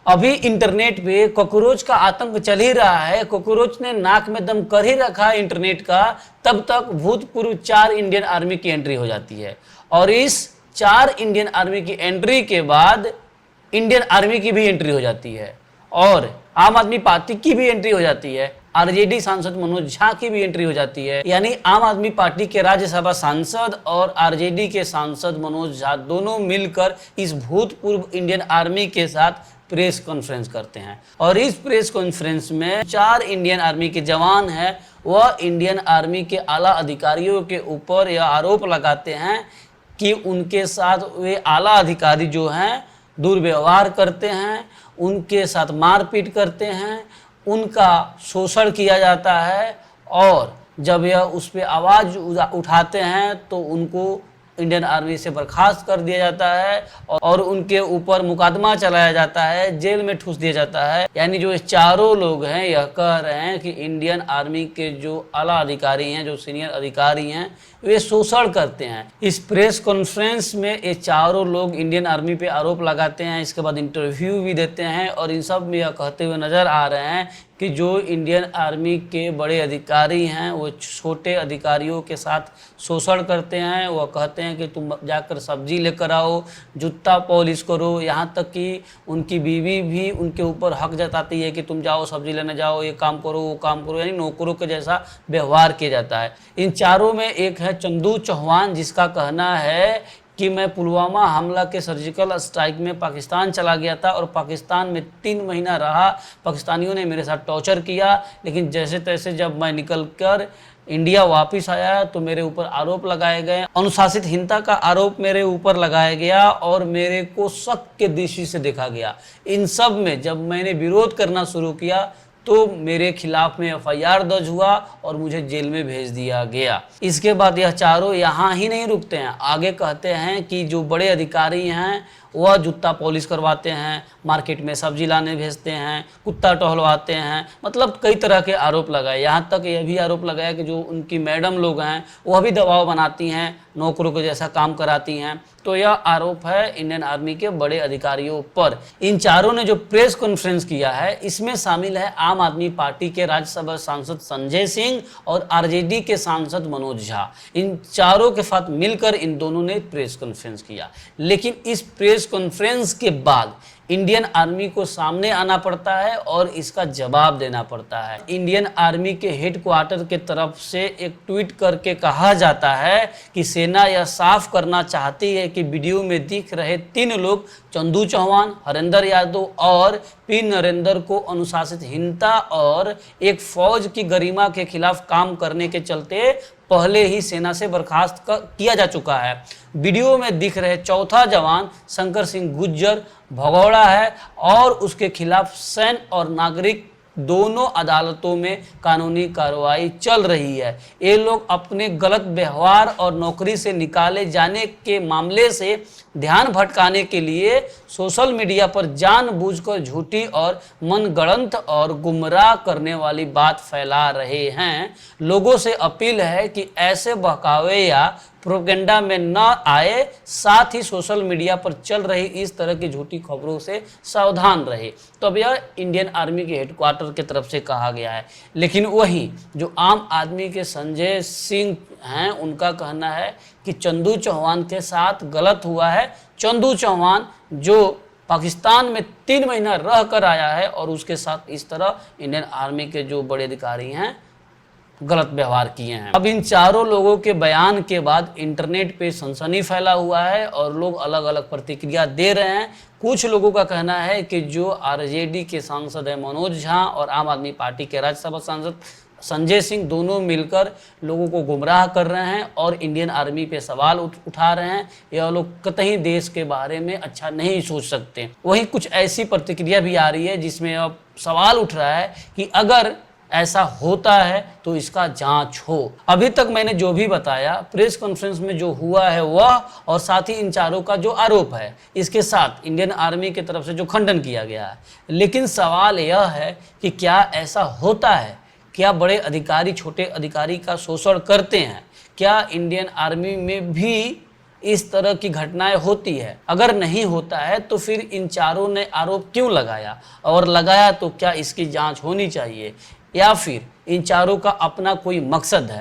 अभी इंटरनेट पे कॉकरोच का आतंक चल ही रहा है, कॉकरोच ने नाक में दम कर ही रखा है इंटरनेट का, तब तक भूतपूर्व 4 इंडियन आर्मी की एंट्री हो जाती है। और इस 4 इंडियन आर्मी की एंट्री के बाद इंडियन आर्मी की भी एंट्री हो जाती है और आम आदमी पार्टी की भी एंट्री हो जाती है, आरजेडी सांसद मनोज झा की भी एंट्री हो जाती है। यानी आम आदमी पार्टी के राज्यसभा सांसद और आरजेडी के सांसद मनोज झा दोनों मिलकर इस भूतपूर्व इंडियन आर्मी के साथ प्रेस कॉन्फ्रेंस करते हैं। और इस प्रेस कॉन्फ्रेंस में 4 इंडियन आर्मी के जवान हैं, वह इंडियन आर्मी के आला अधिकारियों के ऊपर यह आरोप लगाते हैं कि उनके साथ वे आला अधिकारी जो हैं दुर्व्यवहार करते हैं, उनके साथ मारपीट करते हैं, उनका शोषण किया जाता है और जब यह उस पर आवाज़ उठाते हैं तो उनको इंडियन आर्मी से बर्खास्त कर दिया जाता है और उनके ऊपर मुकदमा चलाया जाता है, जेल में ठूस दिया जाता है। यानी जो ये चारों लोग हैं यह कह रहे हैं कि इंडियन आर्मी के जो आला अधिकारी हैं, जो सीनियर अधिकारी हैं, वे शोषण करते हैं। इस प्रेस कॉन्फ्रेंस में ये चारों लोग इंडियन आर्मी पे आरोप लगाते हैं, इसके बाद इंटरव्यू भी देते हैं और इन सब में यह कहते हुए नजर आ रहे हैं कि जो इंडियन आर्मी के बड़े अधिकारी हैं वो छोटे अधिकारियों के साथ शोषण करते हैं। वह कहते हैं कि तुम जाकर सब्जी लेकर आओ, जूता पॉलिश करो, यहाँ तक कि उनकी बीवी भी उनके ऊपर हक जताती है कि तुम जाओ सब्जी लेने जाओ, ये काम करो वो काम करो, यानी नौकरों के जैसा व्यवहार किया जाता है। इन चारों में एक है चंदू चौहान, जिसका कहना है कि मैं पुलवामा हमला के सर्जिकल स्ट्राइक में पाकिस्तान चला गया था और पाकिस्तान में 3 महीना रहा, पाकिस्तानियों ने मेरे साथ टॉर्चर किया, लेकिन जैसे तैसे जब मैं निकल कर इंडिया वापस आया तो मेरे ऊपर आरोप लगाए गए, अनुशासितहीनता का आरोप मेरे ऊपर लगाया गया और मेरे को शक के दृष्टि से देखा गया। इन सब में जब मैंने विरोध करना शुरू किया तो मेरे खिलाफ में एफआईआर दर्ज हुआ और मुझे जेल में भेज दिया गया। इसके बाद यह चारों यहाँ ही नहीं रुकते हैं, आगे कहते हैं कि जो बड़े अधिकारी हैं वह जूता पॉलिश करवाते हैं, मार्केट में सब्जी लाने भेजते हैं, कुत्ता टहलवाते हैं, मतलब कई तरह के आरोप लगाए। यहाँ तक यह भी आरोप लगाया कि जो उनकी मैडम लोग हैं वह भी दबाव बनाती हैं, नौकरों को जैसा काम कराती हैं। तो यह आरोप है इंडियन आर्मी के बड़े अधिकारियों पर। इन चारों ने जो प्रेस कॉन्फ्रेंस किया है इसमें शामिल है आम आदमी पार्टी के राज्यसभा सांसद संजय सिंह और आरजेडी के सांसद मनोज झा। इन चारों के साथ मिलकर इन दोनों ने प्रेस कॉन्फ्रेंस किया। लेकिन इस प्रेस कॉन्फ्रेंस के बाद इंडियन आर्मी को सामने आना पड़ता है और इसका जवाब देना पड़ता है। इंडियन आर्मी के हेडक्वार्टर के तरफ से एक ट्वीट करके कहा जाता है कि सेना यह साफ करना चाहती है कि वीडियो में दिख रहे 3 लोग चंदू चौहान, हरेंद्र यादव और पी नरेंद्र को अनुशासितहीनता और एक फौज की गरिमा के खिलाफ काम करने के चलते पहले ही सेना से बर्खास्त किया जा चुका है। वीडियो में दिख रहे चौथा जवान शंकर सिंह गुज्जर भगौड़ा है और उसके खिलाफ सैन्य और नागरिक दोनों अदालतों में कानूनी कार्रवाई चल रही है। ये लोग अपने गलत व्यवहार और नौकरी से निकाले जाने के मामले से ध्यान भटकाने के लिए सोशल मीडिया पर जानबूझकर झूठी और मनगढ़ंत और गुमराह करने वाली बात फैला रहे हैं। लोगों से अपील है कि ऐसे बहकावे या प्रोपेगेंडा में न आए, साथ ही सोशल मीडिया पर चल रही इस तरह की झूठी खबरों से सावधान रहे। तो अब यह इंडियन आर्मी के हेडक्वार्टर की तरफ से कहा गया है। लेकिन वही जो आम आदमी के संजय सिंह हैं उनका कहना है कि चंदू चौहान के साथ गलत हुआ है। चंदू चौहान जो पाकिस्तान में 3 महीना रह कर आया है और उसके साथ इस तरह इंडियन आर्मी के जो बड़े अधिकारी हैं गलत व्यवहार किए हैं। अब इन चारों लोगों के बयान के बाद इंटरनेट पे सनसनी फैला हुआ है और लोग अलग अलग प्रतिक्रिया दे रहे हैं। कुछ लोगों का कहना है कि जो आरजेडी के सांसद है मनोज झा और आम आदमी पार्टी के राज्यसभा सांसद संजय सिंह दोनों मिलकर लोगों को गुमराह कर रहे हैं और इंडियन आर्मी पे सवाल उठा रहे हैं। यह लोग कतई देश के बारे में अच्छा नहीं सोच सकते। वहीं कुछ ऐसी प्रतिक्रिया भी आ रही है जिसमें अब सवाल उठ रहा है कि अगर ऐसा होता है तो इसका जांच हो। अभी तक मैंने जो भी बताया प्रेस कॉन्फ्रेंस में जो हुआ है वह और साथ ही इन चारों का जो आरोप है इसके साथ इंडियन आर्मी की तरफ से जो खंडन किया गया है। लेकिन सवाल यह है कि क्या ऐसा होता है? क्या बड़े अधिकारी छोटे अधिकारी का शोषण करते हैं? क्या इंडियन आर्मी में भी इस तरह की घटनाएं होती है? अगर नहीं होता है तो फिर इन चारों ने आरोप क्यों लगाया, और लगाया तो क्या इसकी जांच होनी चाहिए, या फिर इन चारों का अपना कोई मकसद है?